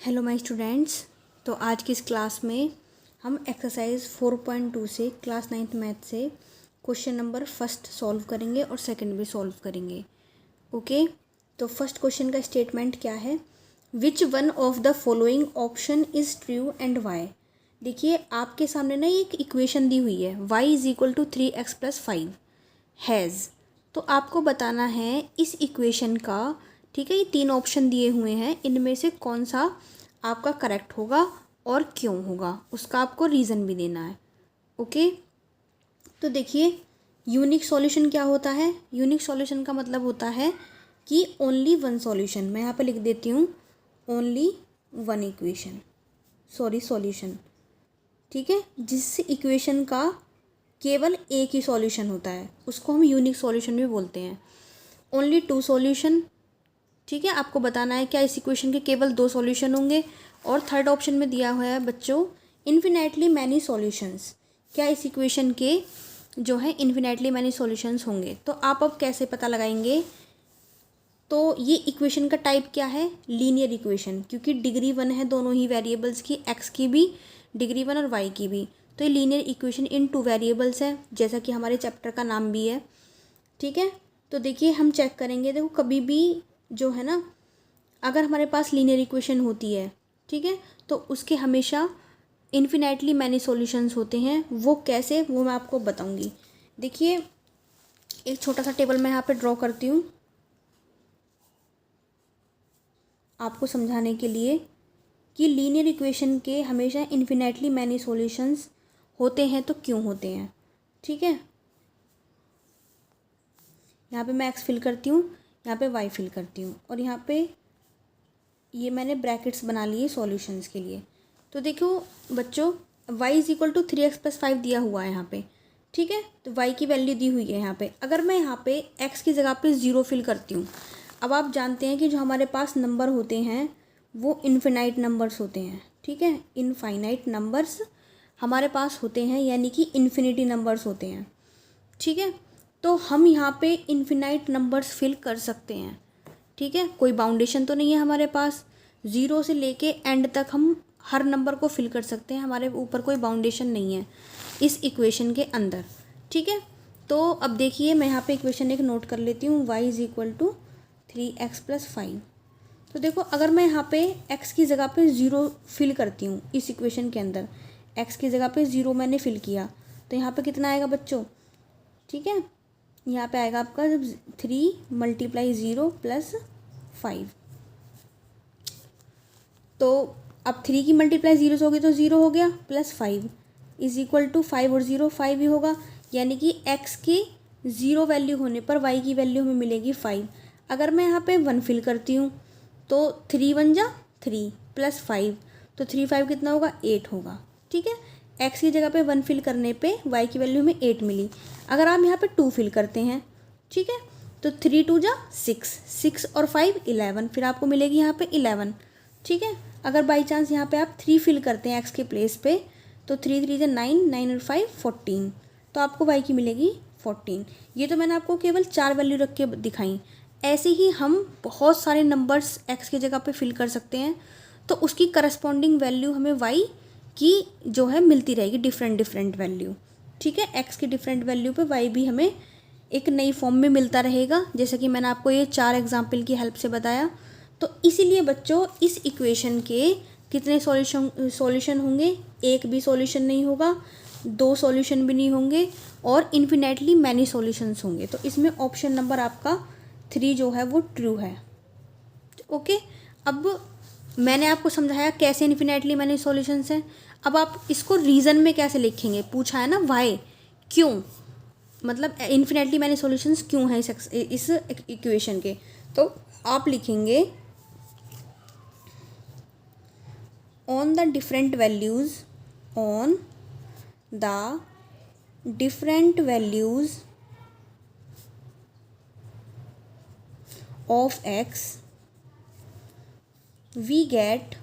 Hello my students. तो आज की इस क्लास में हम एक्सरसाइज 4.2 से क्लास 9th मैथ से क्वेश्चन नंबर फर्स्ट सॉल्व करेंगे और सेकंड भी सॉल्व करेंगे। ओके, तो फर्स्ट क्वेश्चन का स्टेटमेंट क्या है? Which one of the following option is true and why. देखिए आपके सामने ना एक इक्वेशन दी हुई है, y is equal to 3x+5 has. तो आपको बताना है इस इक्वेशन का, ठीक है, ये 3 ऑप्शन दिए हुए हैं, इनमें से कौन सा आपका करेक्ट होगा और क्यों होगा, उसका आपको रीज़न भी देना है। ओके, तो देखिए यूनिक सॉल्यूशन क्या होता है? यूनिक सॉल्यूशन का मतलब होता है कि ओनली वन सॉल्यूशन। मैं यहाँ पे लिख देती हूँ ओनली वन इक्वेशन, सॉल्यूशन, ठीक है, जिस इक्वेशन का केवल एक ही सॉल्यूशन होता है उसको हम यूनिक सॉल्यूशन भी बोलते हैं। ओनली टू सॉल्यूशन, ठीक है, आपको बताना है क्या इस इक्वेशन के केवल 2 सॉल्यूशन होंगे। और थर्ड ऑप्शन में दिया हुआ है बच्चों इन्फिनेटली मैनी सॉल्यूशंस, क्या इस इक्वेशन के जो है इन्फिनेटली मैनी सॉल्यूशंस होंगे। तो आप अब कैसे पता लगाएंगे? तो ये इक्वेशन का टाइप क्या है? लीनियर इक्वेशन, क्योंकि डिग्री 1 है दोनों ही वेरिएबल्स की, एक्स की भी डिग्री 1 और वाई की भी। तो ये लीनियर इक्वेशन इन 2 वेरिएबल्स है, जैसा कि हमारे चैप्टर का नाम भी है, ठीक है। तो देखिए हम चेक करेंगे, देखो कभी भी जो है ना, अगर हमारे पास लीनियर इक्वेशन होती है, ठीक है, तो उसके हमेशा इन्फिनेटली मैनी सॉल्यूशंस होते हैं। वो कैसे, वो मैं आपको बताऊंगी। देखिए एक छोटा सा टेबल मैं यहाँ पे ड्रॉ करती हूँ आपको समझाने के लिए कि लीनियर इक्वेशन के हमेशा इन्फिनेटली मैनी सॉल्यूशंस होते हैं तो क्यों होते हैं, ठीक है। यहाँ पे मैं एक्स फिल करती हूँ, यहाँ पे वाई फिल करती हूँ, और यहाँ पे ये मैंने ब्रैकेट्स बना लिए सॉल्यूशंस के लिए। तो देखो बच्चों y is equal to 3x+5 दिया हुआ है यहाँ पे, ठीक है, तो y की वैल्यू दी हुई है यहाँ पे। अगर मैं यहाँ पे x की जगह पे 0 फिल करती हूँ, अब आप जानते हैं कि जो हमारे पास नंबर होते हैं वो इनफिनाइट नंबर्स होते हैं, ठीक है, इनफाइनाइट नंबर्स हमारे पास होते हैं, यानी कि इन्फिनिटी नंबर्स होते हैं, ठीक है। तो हम यहाँ पे इन्फिनाइट नंबर्स फिल कर सकते हैं, ठीक है, कोई बाउंडेशन तो नहीं है हमारे पास, 0 से लेके एंड तक हम हर नंबर को फिल कर सकते हैं, हमारे ऊपर कोई बाउंडेशन नहीं है इस इक्वेशन के अंदर, ठीक है। तो अब देखिए मैं यहाँ पे इक्वेशन एक नोट कर लेती हूँ, y is equal to 3x+5। तो देखो अगर मैं यहाँ पे x की जगह पे 0 फिल करती हूँ इस इक्वेशन के अंदर, x की जगह पे 0 मैंने फिल किया, तो यहाँ पे कितना आएगा बच्चों, ठीक है, यहाँ पे आएगा आपका 3 × 0 + 5। तो अब 3 की मल्टीप्लाई 0 से होगी तो 0 हो गया, प्लस 5 इज इक्वल टू 5 और 0 5 ही होगा, यानी कि x के 0 वैल्यू होने पर y की वैल्यू हमें मिलेगी 5। अगर मैं यहाँ पे 1 फिल करती हूँ तो 3 1 जा 3 + 5, तो 3 5 कितना होगा, 8 होगा, ठीक है। x की जगह पे 1 फिल करने पे y की वैल्यू हमें 8 मिली। अगर आप यहाँ पे 2 फिल करते हैं, ठीक है, तो 3 2 जा 6, 6 और 5 11, फिर आपको मिलेगी यहाँ पे 11, ठीक है। अगर बाई चांस यहाँ पे आप 3 फिल करते हैं x के प्लेस पे, तो 3 3 जा 9, 9 और 5 14, तो आपको y की मिलेगी 14। ये तो मैंने आपको केवल 4 वैल्यू रख के दिखाई। ऐसे ही हम बहुत सारे नंबर्स x की जगह पे फिल कर सकते हैं, तो उसकी करस्पॉन्डिंग वैल्यू हमें y की जो है मिलती रहेगी, डिफरेंट डिफरेंट वैल्यू, ठीक है। x की डिफरेंट वैल्यू पे y भी हमें एक नई फॉर्म में मिलता रहेगा, जैसे कि मैंने आपको ये 4 एग्जाम्पल की हेल्प से बताया। तो इसीलिए बच्चों इस इक्वेशन के कितने सॉल्यूशन होंगे? एक भी सॉल्यूशन नहीं होगा, 2 सॉल्यूशन भी नहीं होंगे, और इन्फिनेटली मैनी सॉल्यूशंस होंगे। तो इसमें ऑप्शन नंबर आपका 3 जो है वो ट्रू है। ओके, अब मैंने आपको समझाया कैसे इन्फिनेटली मैनी सॉल्यूशंस हैं। अब आप इसको रीज़न में कैसे लिखेंगे, पूछा है ना, वाई, क्यों, मतलब इन्फिनेटली मैनी सॉल्यूशंस क्यों हैं इस इक्वेशन के। तो आप लिखेंगे on the different values of x we get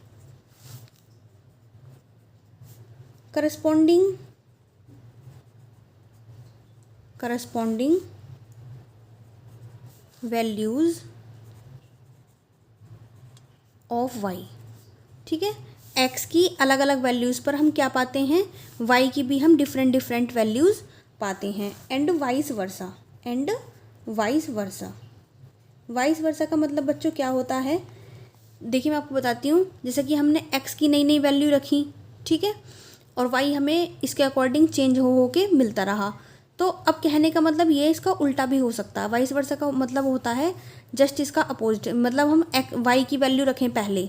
corresponding values of y, ठीक है। एक्स की अलग अलग वैल्यूज़ पर हम क्या पाते हैं, वाई की भी हम डिफरेंट डिफरेंट वैल्यूज़ पाते हैं। And vice versa, and vice versa. Vice versa का मतलब बच्चों क्या होता है, देखिए मैं आपको बताती हूँ। जैसे कि हमने एक्स की नई नई वैल्यू रखी, ठीक है, और वाई हमें इसके अकॉर्डिंग चेंज हो के मिलता रहा। तो अब कहने का मतलब ये इसका उल्टा भी हो सकता है। वाइस वर्सा का मतलब होता है जस्ट इसका अपोजिट, मतलब हम वाई की वैल्यू रखें पहले,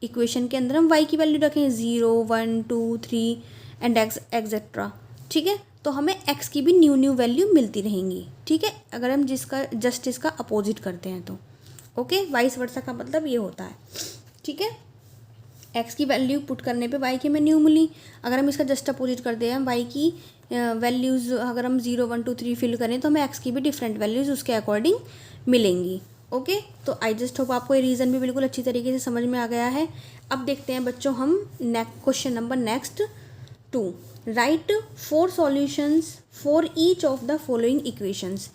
इक्वेशन के अंदर हम वाई की वैल्यू रखें 0 1 2 3 एंड एक्सेट्रा, ठीक है, तो हमें एक्स की भी न्यू न्यू वैल्यू मिलती रहेंगी, ठीक है, अगर हम जिसका जस्ट इसका अपोजिट करते हैं तो। ओके, वाइस वर्सा का मतलब ये होता है, ठीक है। एक्स की वैल्यू पुट करने पे वाई की हमें न्यू मिली, अगर हम इसका जस्ट अपोजिट कर दें, हम वाई की वैल्यूज़ अगर हम 0 1 2 3 फिल करें तो हमें एक्स की भी डिफरेंट वैल्यूज़ उसके अकॉर्डिंग मिलेंगी। ओके, तो आई जस्ट होप आपको ये रीज़न भी बिल्कुल अच्छी तरीके से समझ में आ गया है। अब देखते हैं बच्चों हम question number next 2। Right 4 solutions for each of the following equations.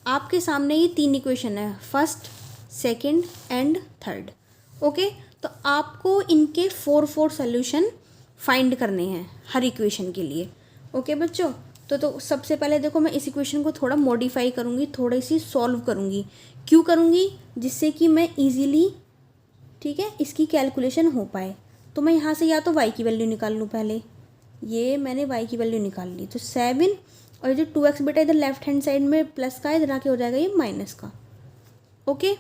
आपके सामने ये 3 इक्वेशन है, first, second and third. Okay, तो आपको इनके 4 सॉल्यूशन फाइंड करने हैं हर इक्वेशन के लिए। ओके बच्चों, तो सबसे पहले देखो मैं इस इक्वेशन को थोड़ा मॉडिफाई करूँगी, थोड़ी सी सॉल्व करूँगी। क्यों करूँगी, जिससे कि मैं इजीली, ठीक है, इसकी कैलकुलेशन हो पाए। तो मैं यहाँ से या तो y की वैल्यू निकाल लूँ, पहले ये मैंने y की वैल्यू निकाल ली, तो 7 और जो 2x बेटा इधर लेफ्ट हैंड साइड में प्लस का, इधर आके हो जाएगा ये माइनस का। ओके,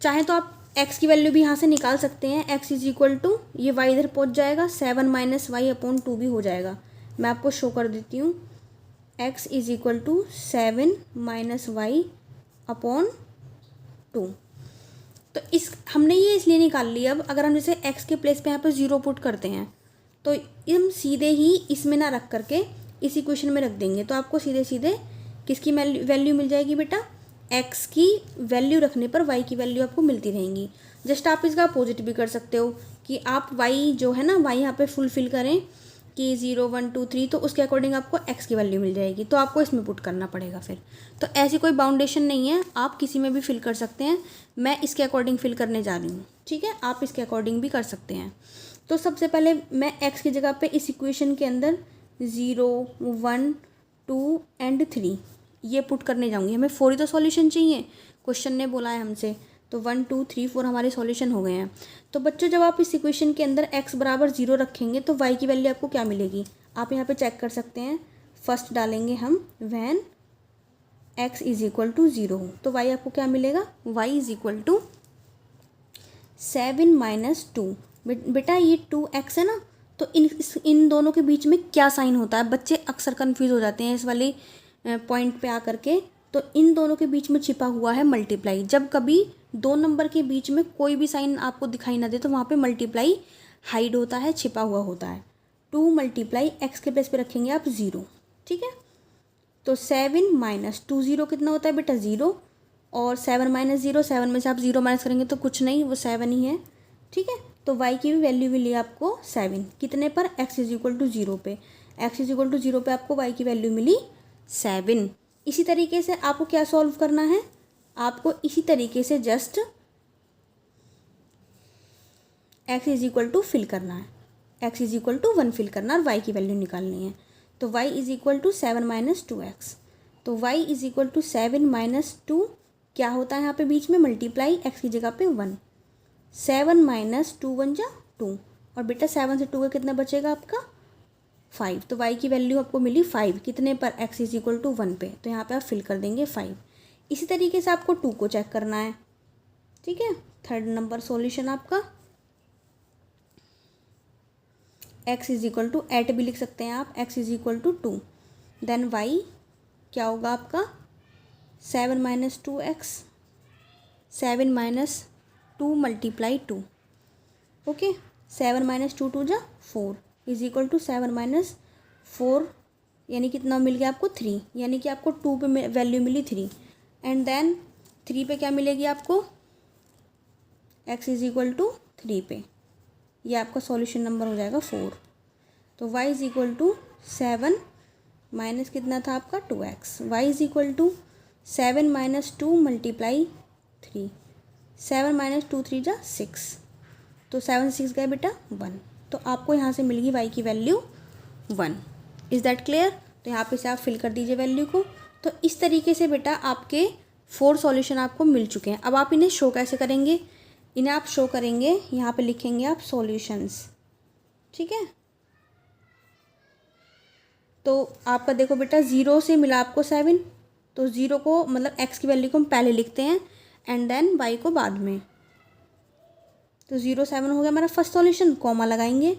चाहे तो आप x की वैल्यू भी यहाँ से निकाल सकते हैं, x इज इक्वल टू ये y इधर पहुँच जाएगा, 7 माइनस वाई अपॉन 2 भी हो जाएगा। मैं आपको शो कर देती हूँ, x is equal to 7 minus y upon 2। तो इस हमने ये इसलिए निकाल लिया। अब अगर हम जैसे x के प्लेस पे यहाँ पे 0 पुट करते हैं तो हम सीधे ही इसमें ना रख करके इस इक्वेशन में रख देंगे, तो आपको सीधे सीधे किसकी वैल्यू मिल जाएगी बेटा, x की वैल्यू रखने पर y की वैल्यू आपको मिलती रहेंगी। जस्ट आप इसका अपोजिट भी कर सकते हो कि आप y जो है ना, y यहाँ पे फुलफिल करें कि 0 1 2 3, तो उसके अकॉर्डिंग आपको x की वैल्यू मिल जाएगी, तो आपको इसमें पुट करना पड़ेगा फिर। तो ऐसी कोई बाउंडेशन नहीं है, आप किसी में भी फिल कर सकते हैं। मैं इसके अकॉर्डिंग फिल करने जा रही हूँ, ठीक है, आप इसके अकॉर्डिंग भी कर सकते हैं। तो सबसे पहले मैं x की जगह पे इस इक्वेशन के अंदर 0 1 2 एंड 3 ये पुट करने जाऊँगी। हमें 4 ही तो सॉल्यूशन चाहिए, क्वेश्चन ने बोला है हमसे, तो 1 2 3 4 हमारे सॉल्यूशन हो गए हैं। तो बच्चों जब आप इस इक्वेशन के अंदर x बराबर 0 रखेंगे तो y की वैल्यू आपको क्या मिलेगी, आप यहाँ पे चेक कर सकते हैं। फर्स्ट डालेंगे हम when x is equal to 0, तो y आपको क्या मिलेगा, y is equal to 7 minus 2। बेटा ये 2x है ना, तो इन दोनों के बीच में क्या साइन होता है, बच्चे अक्सर कन्फ्यूज़ हो जाते हैं इस वाले पॉइंट पे आकर के। तो इन दोनों के बीच में छिपा हुआ है मल्टीप्लाई। जब कभी 2 नंबर के बीच में कोई भी साइन आपको दिखाई ना दे तो वहाँ पे मल्टीप्लाई हाइड होता है, छिपा हुआ होता है। 2 मल्टीप्लाई एक्स के प्लेस पे रखेंगे आप 0, ठीक है, तो 7 माइनस 2 0 कितना होता है बेटा 0, और 7 माइनस 0, 7 में से आप 0 माइनस करेंगे तो कुछ नहीं, वो 7 ही है, ठीक है। तो y की भी वैल्यू मिली आपको 7, कितने पर, x इज इक्वल टू 0 पे, x इज इक्वल टू 0 पे आपको y की वैल्यू मिली 7। इसी तरीके से आपको क्या सॉल्व करना है, आपको इसी तरीके से just x is equal to fill करना है, x is equal to 1 fill करना और y की वैल्यू निकालनी है। तो y is equal to 7 minus 2x, तो y is equal to 7 minus 2 क्या होता है यहाँ पे बीच में मल्टीप्लाई, x की जगह पे 1, 7 माइनस 2 1 जा 2, और बेटा 7 से 2 का कितना बचेगा आपका 5, तो y की वैल्यू आपको मिली 5, कितने पर, x इज इक्वल टू 1 पे, तो यहाँ पे आप फिल कर देंगे 5। इसी तरीके से आपको 2 को चेक करना है, ठीक है। थर्ड नंबर सॉल्यूशन आपका x इज इक्वल टू 8 भी लिख सकते हैं आप, x is equal to 2, then y क्या होगा आपका 7 minus 2x, 7 minus 2 multiply 2, okay, 7 minus 2 2 जा 4 इज इक्वल टू 7 माइनस 4, यानी कितना मिल गया आपको 3, यानी कि आपको 2 पे वैल्यू मिली 3, एंड देन 3 पे क्या मिलेगी आपको, x इज इक्वल टू 3 पे, ये आपका सॉल्यूशन नंबर हो जाएगा 4। तो y is equal to 7 minus कितना था आपका 2x, y is equal to 7 minus 2 multiply 3, 7 minus 2 3 जा 6, तो 7 6 गए बेटा 1, तो आपको यहाँ से मिल गई y की वैल्यू 1। Is that clear? तो यहाँ पे से आप फिल कर दीजिए वैल्यू को। तो इस तरीके से बेटा आपके 4 सॉल्यूशन आपको मिल चुके हैं। अब आप इन्हें शो कैसे करेंगे? इन्हें आप शो करेंगे, यहाँ पे लिखेंगे आप सॉल्यूशंस, ठीक है। तो आपका देखो बेटा 0 से मिला आपको 7, तो 0 को मतलब x की वैल्यू को हम पहले लिखते हैं एंड देन y को बाद में। तो 0 7 हो गया हमारा फर्स्ट सॉल्यूशन, कॉमा लगाएंगे,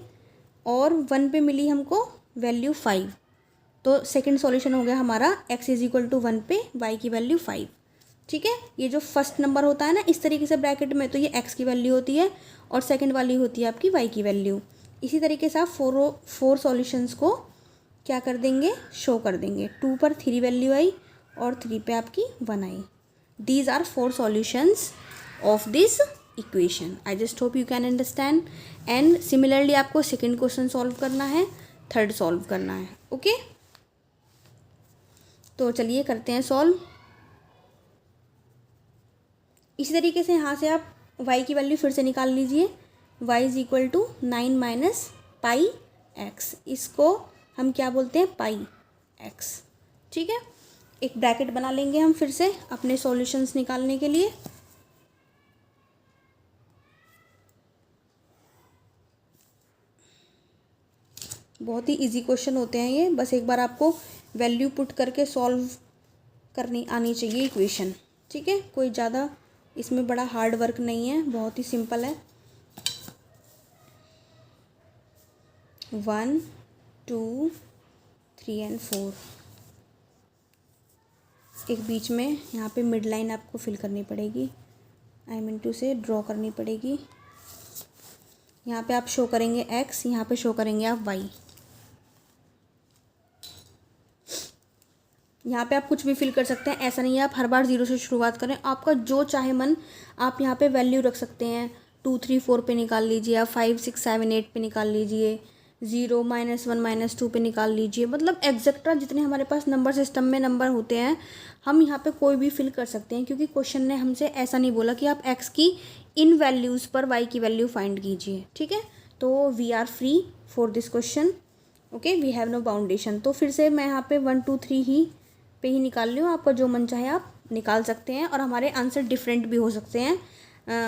और 1 पे मिली हमको वैल्यू 5, तो सेकंड सॉल्यूशन हो गया हमारा x इज इक्वल टू 1 पे y की वैल्यू 5, ठीक है। ये जो फर्स्ट नंबर होता है ना इस तरीके से ब्रैकेट में, तो ये x की वैल्यू होती है और सेकंड वाली होती है आपकी y की वैल्यू। इसी तरीके से आप फोर सॉल्यूशंस को क्या कर देंगे, शो कर देंगे। 2 पर 3 वैल्यू आई और 3 पे आपकी 1 आई। These are 4 solutions of this equation. I just hope you can understand. And similarly आपको सेकेंड क्वेश्चन सॉल्व करना है, थर्ड सॉल्व करना है, ओके। तो चलिए करते हैं सॉल्व। इसी तरीके से यहाँ से आप y की वैल्यू फिर से निकाल लीजिए। y is equal to 9 minus pi x, इसको हम क्या बोलते हैं, पाई एक्स, ठीक है। एक ब्रैकेट बना लेंगे हम फिर से अपने सॉल्यूशंस निकालने के लिए। बहुत ही इजी क्वेश्चन होते हैं ये, बस एक बार आपको वैल्यू पुट करके सॉल्व करनी आनी चाहिए इक्वेशन, ठीक है। कोई ज़्यादा इसमें बड़ा हार्ड वर्क नहीं है, बहुत ही सिंपल है। 1 2 3 एंड 4, एक बीच में यहाँ पे मिड लाइन आपको फिल करनी पड़ेगी, आई मीन टू से ड्रॉ करनी पड़ेगी। यहाँ पे आप शो करेंगे x, यहाँ पे शो करेंगे आप y। यहाँ पे आप कुछ भी फिल कर सकते हैं, ऐसा नहीं है आप हर बार 0 से शुरुआत करें। आपका जो चाहे मन आप यहाँ पे वैल्यू रख सकते हैं। 2 3 4 पे निकाल लीजिए, आप 5 6 7 8 पे निकाल लीजिए, 0 -1 -2 पे निकाल लीजिए, मतलब एग्जैक्ट्रा जितने हमारे पास नंबर सिस्टम में नंबर होते हैं हम यहाँ पे कोई भी फिल कर सकते हैं, क्योंकि क्वेश्चन ने हमसे ऐसा नहीं बोला कि आप x की इन वैल्यूज़ पर y की वैल्यू फाइंड कीजिए, ठीक है। तो we are free for this question, okay, we have no boundation. तो फिर से मैं यहाँ पे 1 2 3 ही पे ही निकाल रही हूँ, आपका जो मन चाहे आप निकाल सकते हैं, और हमारे आंसर डिफरेंट भी हो सकते हैं,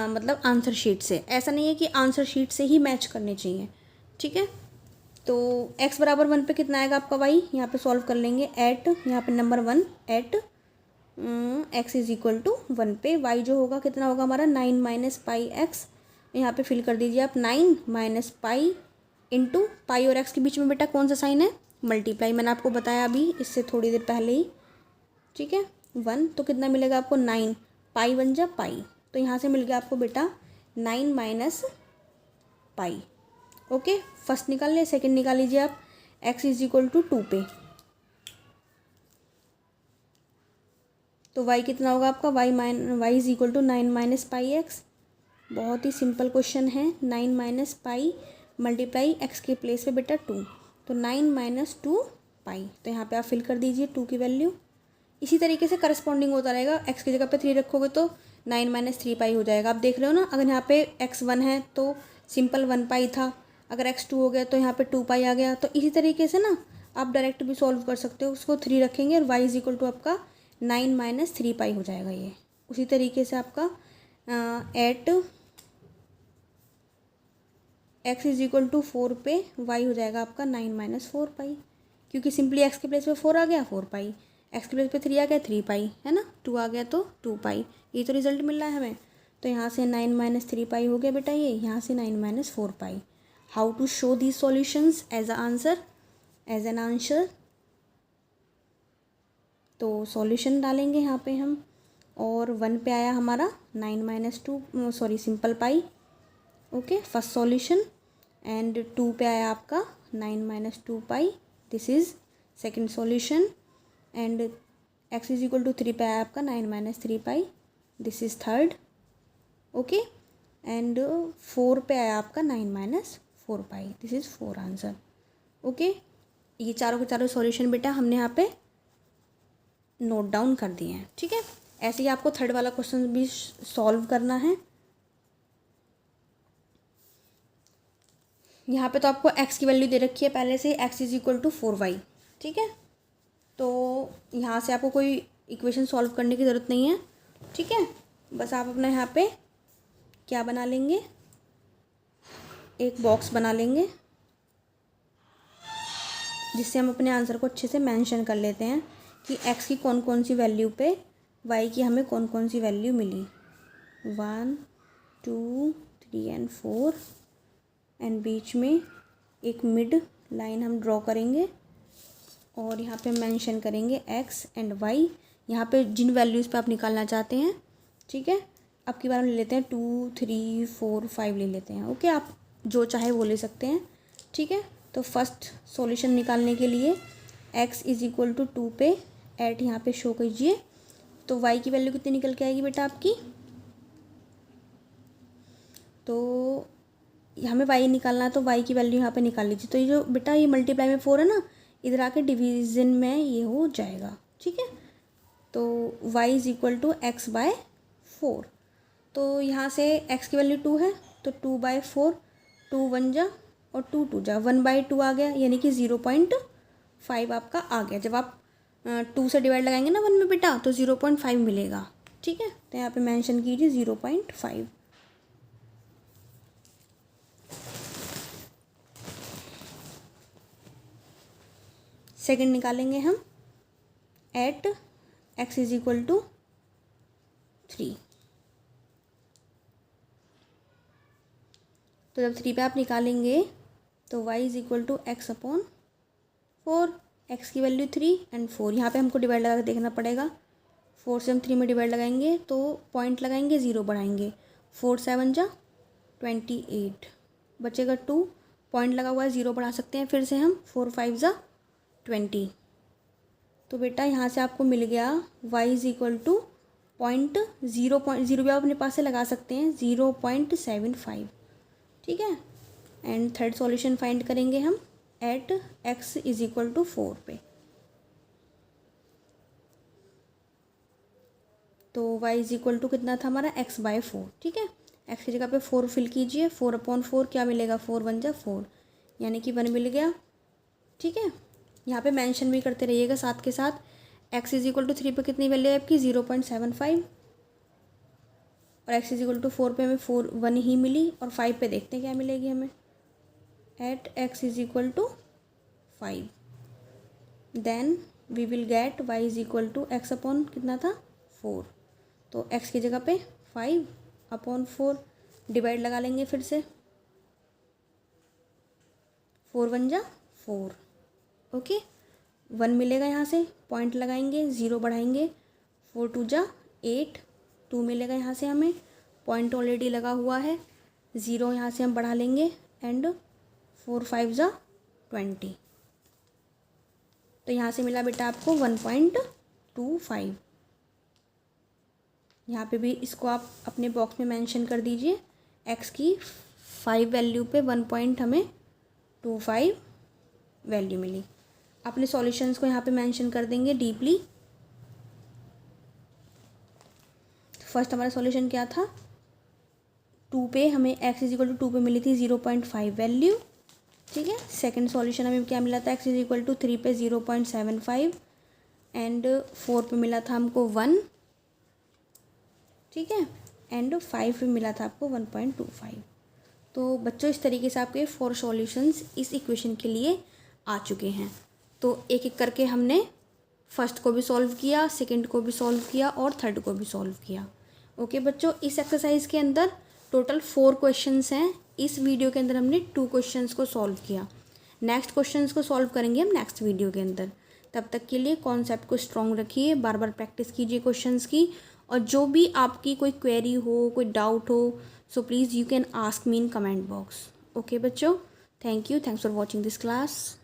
मतलब आंसर शीट से। ऐसा नहीं है कि आंसर शीट से ही मैच करने चाहिए, ठीक है। तो x बराबर 1 पे कितना आएगा आपका y, यहाँ पे सॉल्व कर लेंगे। एट यहाँ पे number 1 at x is equal to 1 पे y जो होगा कितना होगा हमारा 9 माइनस पाई एक्स। यहाँ पे फिल कर दीजिए आप 9 माइनस पाई इंटू पाई और x के बीच में बेटा कौन सा साइन है, मल्टीप्लाई। मैंने आपको बताया अभी इससे थोड़ी देर पहले ही, ठीक है। 1 तो कितना मिलेगा आपको 9, पाई 1 जा पाई, तो यहाँ से मिल गया आपको बेटा 9 माइनस पाई, ओके। फर्स्ट निकाल लिया, सेकंड निकाल लीजिए आप। x इज इक्वल टू 2 पे, तो y कितना होगा आपका y is equal to 9 minus pi x. बहुत ही सिंपल क्वेश्चन है। 9 माइनस पाई मल्टीप्लाई x के प्लेस पे बेटा 2, तो 9 माइनस 2 पाई, तो यहाँ पे आप फिल कर दीजिए 2 की वैल्यू। इसी तरीके से करस्पॉन्डिंग होता रहेगा, x की जगह पे 3 रखोगे तो 9 माइनस 3 पाई हो जाएगा। आप देख रहे हो ना, अगर यहाँ पे x 1 है तो सिंपल 1 पाई था, अगर x 2 हो गया तो यहाँ पे 2 पाई आ गया। तो इसी तरीके से ना आप डायरेक्ट भी सॉल्व कर सकते हो, उसको 3 रखेंगे और y इज इक्वल टू आपका 9 माइनस 3 पाई हो जाएगा ये। उसी तरीके से आपका at x is equal to 4 पे y हो जाएगा आपका 9 माइनस 4 पाई, क्योंकि सिंपली x के प्लेस पे 4 आ गया 4 पाई, x के प्लेस पे 3 आ गया 3 पाई, है ना, 2 आ गया तो 2 पाई। ये तो रिजल्ट मिल रहा है हमें। तो यहाँ से 9 माइनस 3 पाई हो गया बेटा ये, यहाँ से 9 minus 4 pi. How to show these solutions as a answer, as an answer. तो सॉल्यूशन डालेंगे यहाँ पे हम, और 1 पे आया हमारा 9 minus 2 sorry simple pi, okay, first solution. And 2 पे आया आपका 9 minus 2 pi, this is second solution. And x is equal to 3 पे आया आपका 9 minus 3 pi, this is third, okay. And 4 पे आया आपका 9 minus 4 pi, this is 4 answer, okay. ये चारों के चारों सॉल्यूशन बेटा हमने यहाँ पे नोट डाउन कर दिए हैं, ठीक है। ऐसे ही आपको थर्ड वाला क्वेश्चन भी सॉल्व करना है। यहाँ पे तो आपको x की वैल्यू दे रखी है पहले से, x is equal to 4y, ठीक है। तो यहाँ से आपको कोई इक्वेशन सॉल्व करने की ज़रूरत नहीं है, ठीक है। बस आप अपना यहाँ पे क्या बना लेंगे, एक बॉक्स बना लेंगे जिससे हम अपने आंसर को अच्छे से मेंशन कर लेते हैं कि x की कौन कौन सी वैल्यू पे y की हमें कौन कौन सी वैल्यू मिली। 1 2 3 एंड 4 एंड बीच में एक मिड लाइन हम ड्रॉ करेंगे और यहाँ पे मेंशन करेंगे x एंड y, यहाँ पे जिन वैल्यूज़ पे आप निकालना चाहते हैं, ठीक है। अब की बार हम ले लेते हैं 2 3 4 5 ले लेते हैं, ओके। आप जो चाहे वो ले सकते हैं, ठीक है। तो फर्स्ट सॉल्यूशन निकालने के लिए x इज इक्वल टू 2 पे एट यहाँ पे शो कीजिए, तो y की वैल्यू कितनी निकल के आएगी बेटा आपकी। तो हमें y निकालना है तो y की वैल्यू यहाँ पे निकाल लीजिए। तो ये जो बेटा ये मल्टीप्लाई में 4 है ना, इधर आके डिवीज़न में ये हो जाएगा, ठीक है। तो y is equal to x by 4। तो यहाँ से x की वैल्यू 2 है तो 2 बाय 4, 2 1 जा और 2 2 जा, 1 बाय 2 आ गया, यानी कि 0.5 आपका आ गया। जब आप 2 से डिवाइड लगाएंगे ना 1 में बेटा तो 0.5 मिलेगा, ठीक है। तो यहाँ पे मेंशन कीजिए 0.5। सेकंड निकालेंगे हम at x is equal to 3। तो जब 3 पे आप निकालेंगे तो y is equal to x upon 4, x की वैल्यू 3 एंड 4, यहाँ पे हमको डिवाइड लगा के देखना पड़ेगा। 4 से हम 3 में डिवाइड लगाएंगे तो पॉइंट लगाएंगे, 0 बढ़ाएंगे, 4 7 जा 28 बचेगा 2, पॉइंट लगा हुआ है 0 बढ़ा सकते हैं फिर से हम, 4 5 जा 20। तो बेटा यहाँ से आपको मिल गया y इज इक्वल टू 0.0 भी आप अपने पास से लगा सकते हैं, 0.75, ठीक है। एंड थर्ड सॉल्यूशन फाइंड करेंगे हम at x is equal to 4 पे। तो y इज इक्वल टू कितना था हमारा, x बाय 4, ठीक है। x की जगह पे 4 फिल कीजिए, 4 अपॉन 4 क्या मिलेगा, 4 1 जा 4, यानी कि 1 मिल गया, ठीक है। यहाँ पे मेंशन भी करते रहिएगा साथ के साथ। x इज इक्वल टू 3 पे कितनी वैल्यू है आपकी, 0.75, और x इज इक्वल टू 4 पे हमें 1 ही मिली, और 5 पे देखते हैं क्या मिलेगी हमें। At x is equal to 5 then we will get y is equal to x upon कितना था 4। तो x की जगह पे 5 अपॉन 4 डिवाइड लगा लेंगे फिर से, 4 1 जा 4, ओके। 1 मिलेगा यहाँ से, पॉइंट लगाएंगे, 0 बढ़ाएंगे, 4 2 जा 8, 2 मिलेगा यहाँ से हमें, पॉइंट ऑलरेडी लगा हुआ है, 0 यहाँ से हम बढ़ा लेंगे एंड 4 5 जा 20। तो यहाँ से मिला बेटा आपको 1.25। यहाँ पे भी इसको आप अपने बॉक्स में मेंशन कर दीजिए, x की 5 वैल्यू पे 1.25 वैल्यू मिली। अपने सॉल्यूशंस को यहाँ पे मेंशन कर देंगे डीपली। फर्स्ट हमारा सॉल्यूशन क्या था, 2 पे हमें x इज इक्वल टू 2 पे मिली थी 0.5 वैल्यू, ठीक है। सेकंड सॉल्यूशन हमें क्या मिला था, x इज इक्वल टू 3 पे 0.75 एंड 4 पे मिला था हमको 1, ठीक है, एंड 5 पे मिला था आपको 1.25। तो बच्चों इस तरीके से आपके 4 सॉल्यूशंस इस इक्वेशन के लिए आ चुके हैं। तो एक एक करके हमने फर्स्ट को भी सॉल्व किया, सेकंड को भी सॉल्व किया और थर्ड को भी सॉल्व किया। ओके बच्चों, इस एक्सरसाइज के अंदर टोटल 4 क्वेश्चंस हैं। इस वीडियो के अंदर हमने 2 क्वेश्चंस को सॉल्व किया। नेक्स्ट क्वेश्चंस को सॉल्व करेंगे हम नेक्स्ट वीडियो के अंदर। तब तक के लिए कॉन्सेप्ट को स्ट्रॉन्ग रखिए, बार बार प्रैक्टिस कीजिए क्वेश्चंस की, और जो भी आपकी कोई क्वेरी हो, कोई डाउट हो, so please you can ask me in comment box. Okay बच्चों, thank you, thanks for watching this class.